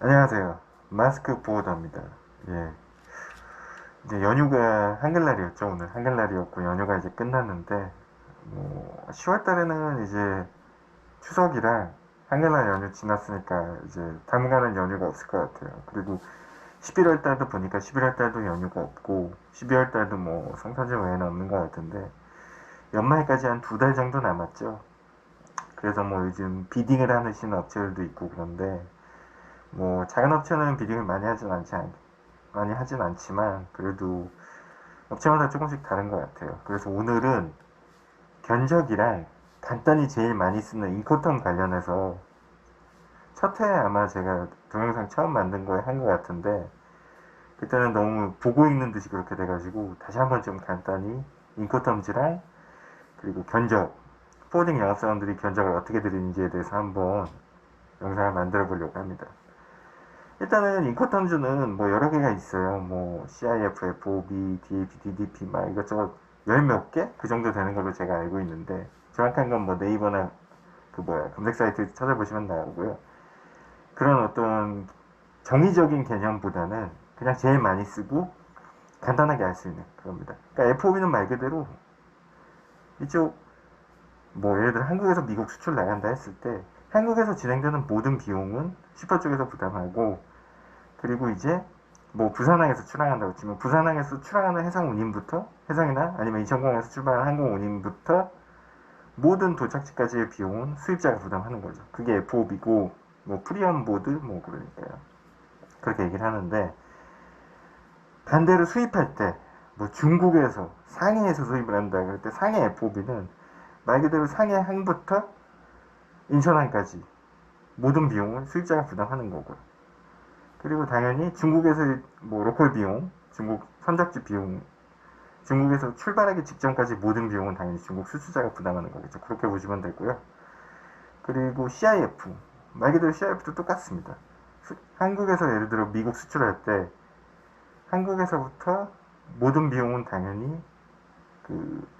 안녕하세요. 마스크 보호더입니다. 예. 이제 연휴가 한글날이었죠. 오늘 한글날이었고 연휴가 이제 끝났는데 10월 달에는 이제 추석이랑 한글날 연휴 지났으니까 이제 당분간은 연휴가 없을 것 같아요. 그리고 11월 달도 보니까 11월 달도 연휴가 없고 12월 달도 뭐 성탄절 외에는 없는 것 같은데 연말까지 한 두 달 정도 남았죠. 그래서 뭐 요즘 비딩을 하시는 업체들도 있고 그런데 뭐 작은 업체는 비딩을 많이 하진 않지만 그래도 업체마다 조금씩 다른 것 같아요. 그래서 오늘은 견적이랑 간단히 제일 많이 쓰는 인코텀 관련해서 첫 회에 아마 제가 동영상 처음 만든 거에 한 것 같은데 그때는 너무 보고 있는 듯이 그렇게 돼가지고 다시 한번 좀 간단히 인코텀즈랑 그리고 견적 포워딩 영업사원들이 견적을 어떻게 드리는지에 대해서 한번 영상을 만들어 보려고 합니다. 일단은 인코텀즈는 뭐 여러 개가 있어요. 뭐 CIF, FOB, DAP, DDP 막 이것저것 열 몇 개? 그 정도 되는 걸로 제가 알고 있는데 정확한 건 뭐 네이버나 검색 사이트 찾아보시면 나오고요. 그런 어떤 정의적인 개념보다는 그냥 제일 많이 쓰고 간단하게 알 수 있는 그겁니다. 그러니까 FOB는 말 그대로 이쪽 뭐 예를 들어 한국에서 미국 수출 나간다 했을 때 한국에서 진행되는 모든 비용은 슈퍼 쪽에서 부담하고 그리고 이제 뭐 부산항에서 출항한다고 치면 부산항에서 출항하는 해상 운임부터 해상이나 아니면 인천공항에서 출발하는 항공 운임부터 모든 도착지까지의 비용은 수입자가 부담하는 거죠. 그게 FOB고 뭐 프리엄 보드 뭐 그러니까요. 그렇게 얘기를 하는데 반대로 수입할 때 뭐 중국에서 상해에서 수입을 한다 그럴 때 상해 FOB는 말 그대로 상해 항부터 인천항까지 모든 비용을 수입자가 부담하는 거고요. 그리고 당연히 중국에서 뭐 로컬 비용, 중국 선적지 비용, 중국에서 출발하기 직전까지 모든 비용은 당연히 중국 수출자가 부담하는 거겠죠. 그렇게 보시면 되고요. 그리고 CIF, 말 그대로 CIF도 똑같습니다. 한국에서 예를 들어 미국 수출할 때 한국에서부터 모든 비용은 당연히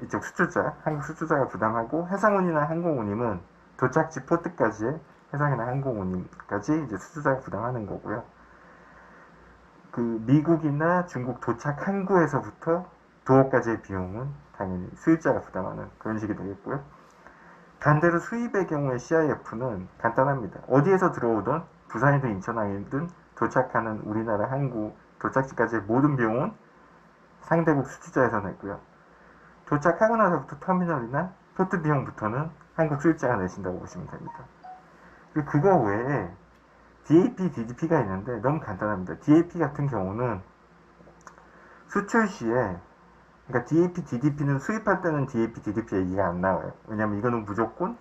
이쪽 수출자, 한국 수출자가 부담하고 해상운이나 항공운임은 도착지 포트까지의 해상이나 항공운임까지 이제 수출자가 부담하는 거고요. 미국이나 중국 도착 항구에서부터 도어까지의 비용은 당연히 수입자가 부담하는 그런 식이 되겠고요. 반대로 수입의 경우에 CIF는 간단합니다. 어디에서 들어오든 부산이든 인천항이든 도착하는 우리나라 항구 도착지까지의 모든 비용은 상대국 수출자에서 냈고요. 도착하고 나서부터 터미널이나 포트 비용부터는 한국 수입자가 내신다고 보시면 됩니다. 그거 외에 DAP, DDP가 있는데 너무 간단합니다. DAP 같은 경우는 수출 시에 그러니까 DAP, DDP는 수입할 때는 DAP, DDP 얘기가 안 나와요. 왜냐면 이거는 무조건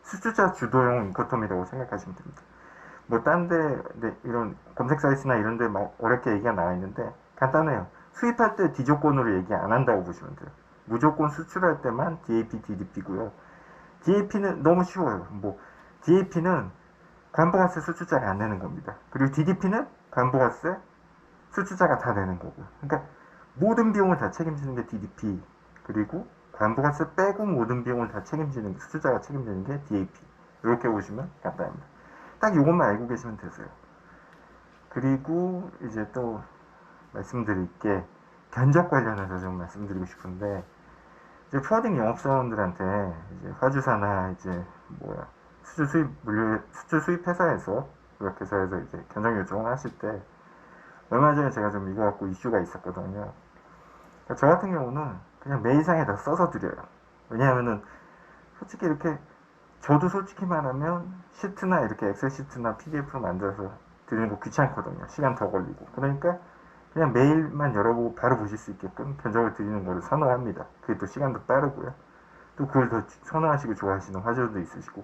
수출자 주도용 인코텀이라고 생각하시면 됩니다. 뭐 딴데 이런 검색 사이트나 이런 데 막 어렵게 얘기가 나와 있는데 간단해요. 수입할 때 D조건으로 얘기 안 한다고 보시면 돼요. 무조건 수출할 때만 DAP, DDP고요. DAP는 너무 쉬워요. 뭐 DAP는 관부가세 수출자가 안 내는 겁니다. 그리고 DDP는 관부가세 수출자가 다 내는 거고요. 그러니까 모든 비용을 다 책임지는 게 DDP 그리고 관부가세 빼고 모든 비용을 다 책임지는 게 수출자가 책임지는 게 DAP 이렇게 보시면 간단합니다. 딱 이것만 알고 계시면 되세요. 그리고 이제 또 말씀드릴 게 견적 관련해서 좀 말씀드리고 싶은데 이제 포워딩 영업사원들한테 이제 화주사나 이제 수출 수입 회사에서 그렇게 해서 이제 견적 요청을 하실 때 얼마 전에 제가 좀 이거 갖고 이슈가 있었거든요. 그러니까 저 같은 경우는 그냥 메일상에다 써서 드려요. 왜냐하면은 솔직히 이렇게 저도 솔직히 말하면 시트나 이렇게 엑셀 시트나 PDF로 만들어서 드리는 거 귀찮거든요. 시간 더 걸리고. 그러니까 그냥 메일만 열어보고 바로 보실 수 있게끔 견적을 드리는 거를 선호합니다. 그게 또 시간도 빠르고요. 또 그걸 더 선호하시고 좋아하시는 화주도 있으시고.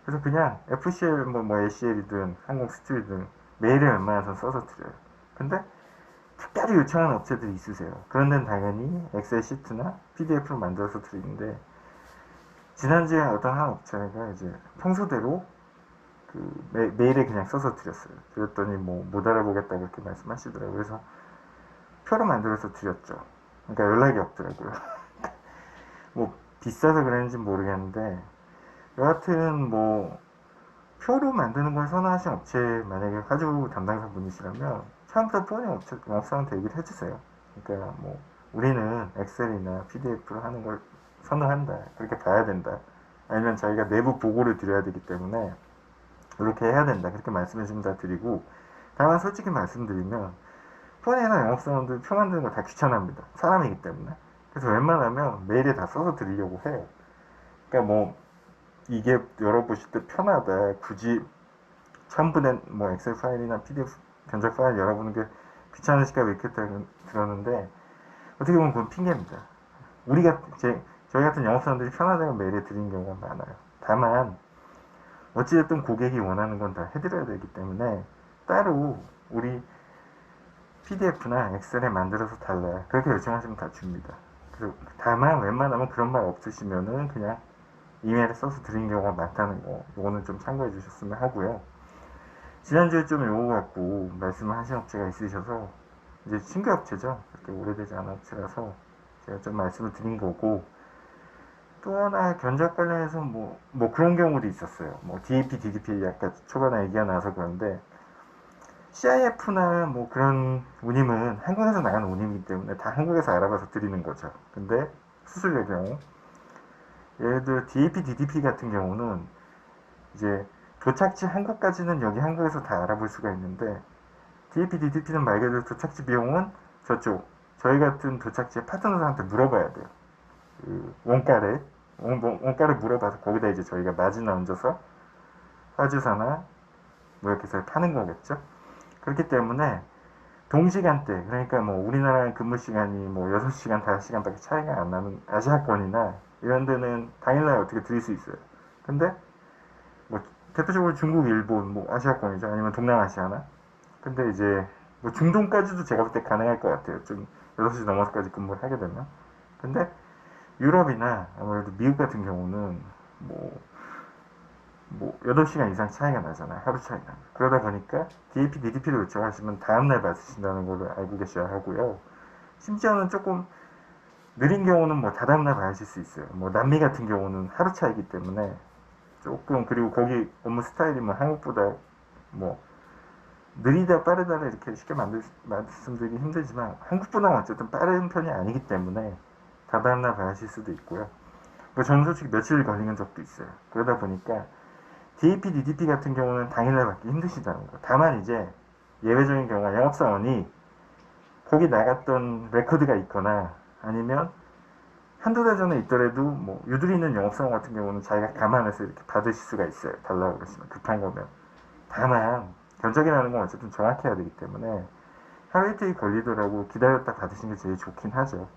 그래서 그냥 FCL 뭐 ACL이든 항공 수출이든 메일에 웬만해서 써서 드려요. 근데 특별히 요청하는 업체들이 있으세요. 그런 데는 당연히 엑셀 시트나 PDF로 만들어서 드리는데 지난주에 어떤 한 업체가 이제 평소대로 메일에 그냥 써서 드렸어요. 드렸더니 뭐 못 알아보겠다 그렇게 말씀하시더라고요. 그래서 표로 만들어서 드렸죠. 그러니까 연락이 없더라고요. 뭐 비싸서 그랬는지 모르겠는데 여하튼 뭐 표로 만드는 걸 선호하신 업체 만약에 가지고 담당사 분이시라면 처음부터 폰이 영업사원한테 얘기를 해주세요. 그러니까 뭐 우리는 엑셀이나 PDF로 하는 걸 선호한다. 그렇게 봐야 된다. 아니면 저희가 내부 보고를 드려야 되기 때문에 이렇게 해야 된다. 그렇게 말씀해 주면 다 드리고, 다만 솔직히 말씀드리면 폰이나 영업사원들 표 만드는 거 다 귀찮아합니다. 사람이기 때문에. 그래서 웬만하면 메일에 다 써서 드리려고 해요. 그러니까 뭐 이게 열어보실 때 편하다. 굳이 첨부된 뭐 엑셀 파일이나 PDF 견적 파일 열어보는 게 귀찮으실까 왜 이렇게 들었는데, 어떻게 보면 그건 핑계입니다. 저희 같은 영업사원들이 편하다고 메일에 드리는 경우가 많아요. 다만 어찌됐든 고객이 원하는 건 다 해드려야 되기 때문에 따로 우리 PDF나 엑셀에 만들어서 달라. 그렇게 요청하시면 다 줍니다. 다만 웬만하면 그런 말 없으시면은 그냥 이메일에 써서 드린 경우가 많다는 거, 요거는 좀 참고해 주셨으면 하고요. 지난주에 좀 요거 갖고 말씀을 하신 업체가 있으셔서, 이제 신규 업체죠. 그렇게 오래되지 않은 업체라서 제가 좀 말씀을 드린 거고, 또 하나 견적 관련해서 뭐 그런 경우도 있었어요. 뭐 DAP, DDP 아까 초반에 얘기가 나와서 그런데, CIF나 뭐 그런 운임은 한국에서 나가는 운임이기 때문에 다 한국에서 알아봐서 드리는 거죠. 근데 수수료의 경우, 예를 들어 DAP, DDP 같은 경우는 이제 도착지 한국까지는 여기 한국에서 다 알아볼 수가 있는데, DAP, DDP는 말 그대로 도착지 비용은 저쪽 저희 같은 도착지의 파트너들한테 물어봐야 돼요. 그 원가를 물어봐서 거기다 이제 저희가 마진을 얹어서 화주사나 뭐 이렇게 해서 파는 거겠죠. 그렇기 때문에 동시간대, 그러니까 뭐 우리나라 근무 시간이 뭐 6시간, 5시간밖에 차이가 안 나는 아시아권이나 이런 데는 당일날 어떻게 드릴 수 있어요. 근데 뭐 대표적으로 중국, 일본, 뭐 아시아권이죠. 아니면 동남아시아나. 근데 이제 뭐 중동까지도 제가 볼 때 가능할 것 같아요. 좀 6시 넘어서까지 근무를 하게 되면. 근데 유럽이나 아무래도 미국 같은 경우는 뭐 8시간 이상 차이가 나잖아요. 하루 차이가. 그러다 보니까 DAP, DDP를 요청하시면 다음날 받으신다는 걸로 알고 계셔야 하고요. 심지어는 조금 느린 경우는 뭐 다다음날 받으실 수 있어요. 뭐 남미 같은 경우는 하루 차이기 때문에 조금, 그리고 거기 업무 스타일이 뭐 한국보다 뭐 느리다 빠르다를 이렇게 쉽게 말씀드리기 힘들지만 한국보다는 어쨌든 빠른 편이 아니기 때문에 다다음날 받으실 수도 있고요. 뭐 저는 솔직히 며칠 걸리는 적도 있어요. 그러다 보니까 DAP, DDP 같은 경우는 당일날 받기 힘드시다는 거. 다만 이제 예외적인 경우가 영업사원이 거기 나갔던 레코드가 있거나 아니면 한두 달 전에 있더라도 뭐 유두리 있는 영업사원 같은 경우는 자기가 감안해서 이렇게 받으실 수가 있어요. 달라고 그러시면, 급한 거면. 다만 견적이라는 건 어쨌든 정확해야 되기 때문에 하루 이틀이 걸리더라도 기다렸다 받으시는 게 제일 좋긴 하죠.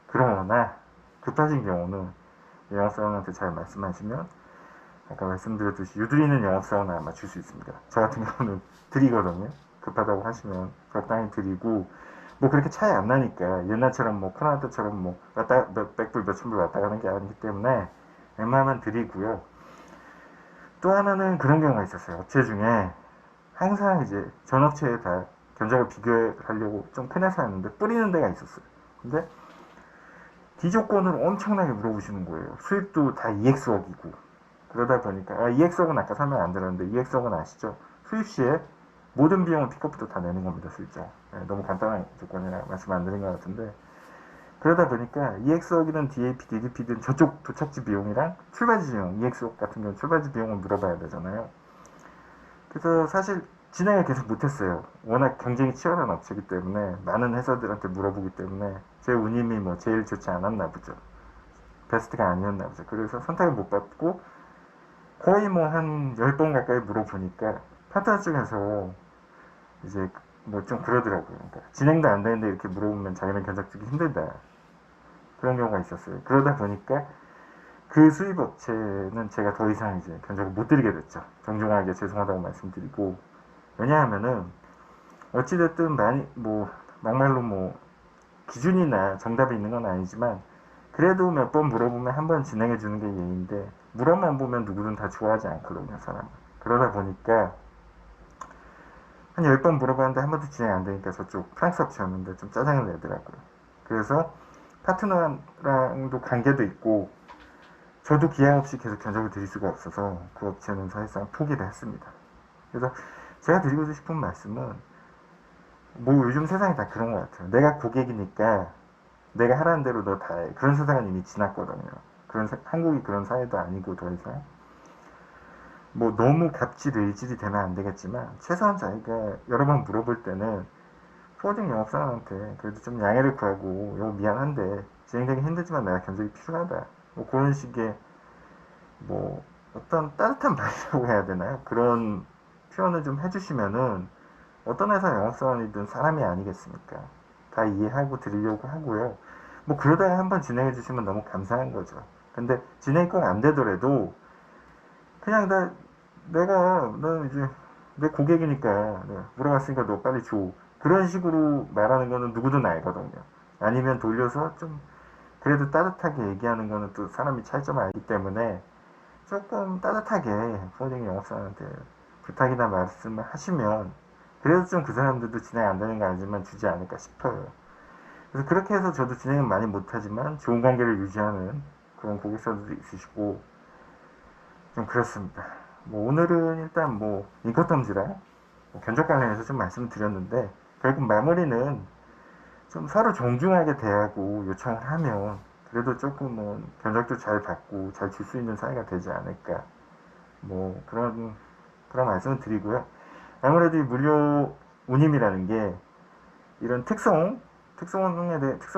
그러나 급하신 경우는 영업사원한테 잘 말씀하시면 아까 말씀드렸듯이 유두리는 영업사원은 아마 줄 수 있습니다. 저 같은 경우는 드리거든요. 급하다고 하시면 적당히 드리고, 뭐 그렇게 차이 안 나니까 옛날처럼 뭐 코로나 때처럼 뭐 몇백 불, 몇천 불 왔다 가는 게 아니기 때문에 웬만하면 드리고요. 또 하나는 그런 경우가 있었어요. 업체 중에 항상 이제 전 업체에 다 견적을 비교하려고 좀 큰 회사였는데 뿌리는 데가 있었어요. 근데 D조건을 엄청나게 물어보시는 거예요. 수입도 다 EX억이고. 그러다 보니까, EX억은 아까 설명 안 들었는데, EX억은 아시죠? 수입 시에 모든 비용은 픽업부터 다 내는 겁니다, 수입자. 너무 간단한 조건이라 말씀 안 드린 것 같은데. 그러다 보니까 EX억이든 DAP, DDP든 저쪽 도착지 비용이랑 출발지 비용, EX억 같은 경우는 출발지 비용을 물어봐야 되잖아요. 그래서 사실 진행을 계속 못했어요. 워낙 경쟁이 치열한 업체이기 때문에 많은 회사들한테 물어보기 때문에 제 운임이 뭐 제일 좋지 않았나 보죠. 베스트가 아니었나 보죠. 그래서 선택을 못 받고 거의 뭐 한 10번 가까이 물어보니까 파트너 쪽에서 이제 뭐 좀 그러더라고요. 그러니까 진행도 안 되는데 이렇게 물어보면 자기는 견적 주기 힘들다. 그런 경우가 있었어요. 그러다 보니까 그 수입 업체는 제가 더 이상 이제 견적을 못 드리게 됐죠. 정중하게 죄송하다고 말씀드리고. 왜냐하면은 어찌됐든 많이 뭐 막말로 뭐 기준이나 정답이 있는 건 아니지만 그래도 몇 번 물어보면 한 번 진행해 주는 게 예인데 물어만 보면 누구든 다 좋아하지 않거든요, 사람은. 그러다 보니까 한 10번 물어봤는데 한 번도 진행 안 되니까 저쪽 프랑스 업체였는데 좀 짜증을 내더라고요. 그래서 파트너랑도 관계도 있고 저도 기약 없이 계속 견적을 드릴 수가 없어서 그 업체는 사실상 포기를 했습니다. 그래서 제가 드리고 싶은 말씀은 뭐 요즘 세상이 다 그런 것 같아요. 내가 고객이니까 내가 하라는 대로 너 다 해. 그런 세상은 이미 지났거든요. 한국이 그런 사회도 아니고 더 이상 뭐 너무 갑질 을질이 되면 안 되겠지만 최소한 자기가 여러 번 물어볼 때는 포워딩 영업사원한테 그래도 좀 양해를 구하고 이거 미안한데 진행되기 힘들지만 내가 견적이 필요하다 뭐 그런 식의 뭐 어떤 따뜻한 말이라고 해야 되나요? 그런 표현을 좀 해주시면은 어떤 회사 영업사원이든 사람이 아니겠습니까? 다 이해하고 드리려고 하고요. 뭐 그러다가 한번 진행해 주시면 너무 감사한 거죠. 근데 진행이 꼭 안 되더라도 그냥 난 이제 내 고객이니까 물어봤으니까 너 빨리 줘. 그런 식으로 말하는 거는 누구든 알거든요. 아니면 돌려서 좀 그래도 따뜻하게 얘기하는 거는 또 사람이 차이점을 알기 때문에 조금 따뜻하게 포워딩 영업사한테 부탁이나 말씀을 하시면 그래도 좀 그 사람들도 진행 안 되는 거 알지만 주지 않을까 싶어요. 그래서 그렇게 해서 저도 진행은 많이 못하지만 좋은 관계를 유지하는 그런 고객사들도 있으시고 좀 그렇습니다. 뭐 오늘은 일단 뭐 인커텀즈랑 뭐 견적 관련해서 좀 말씀을 드렸는데 결국 마무리는 좀 서로 존중하게 대하고 요청을 하면 그래도 조금은 견적도 잘 받고 잘 줄 수 있는 사이가 되지 않을까 뭐 그런 말씀을 드리고요. 아무래도 이 무료 운임이라는 게 이런 특성이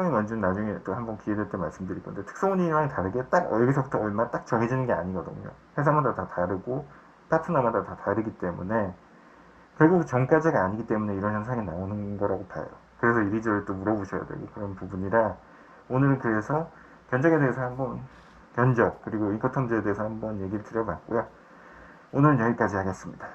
뭔지는 나중에 또 한번 기회 될 때 말씀드릴 건데 특성 운임이랑 다르게 딱 여기서부터 얼마 딱 정해지는 게 아니거든요. 회사마다 다 다르고 파트너마다 다 다르기 때문에 결국 정가제가 아니기 때문에 이런 현상이 나오는 거라고 봐요. 그래서 이리저리 또 물어보셔야 되고 그런 부분이라 오늘은 그래서 견적에 대해서 한번 견적 그리고 인커텀즈에 대해서 한번 얘기를 드려봤고요. 오늘은 여기까지 하겠습니다.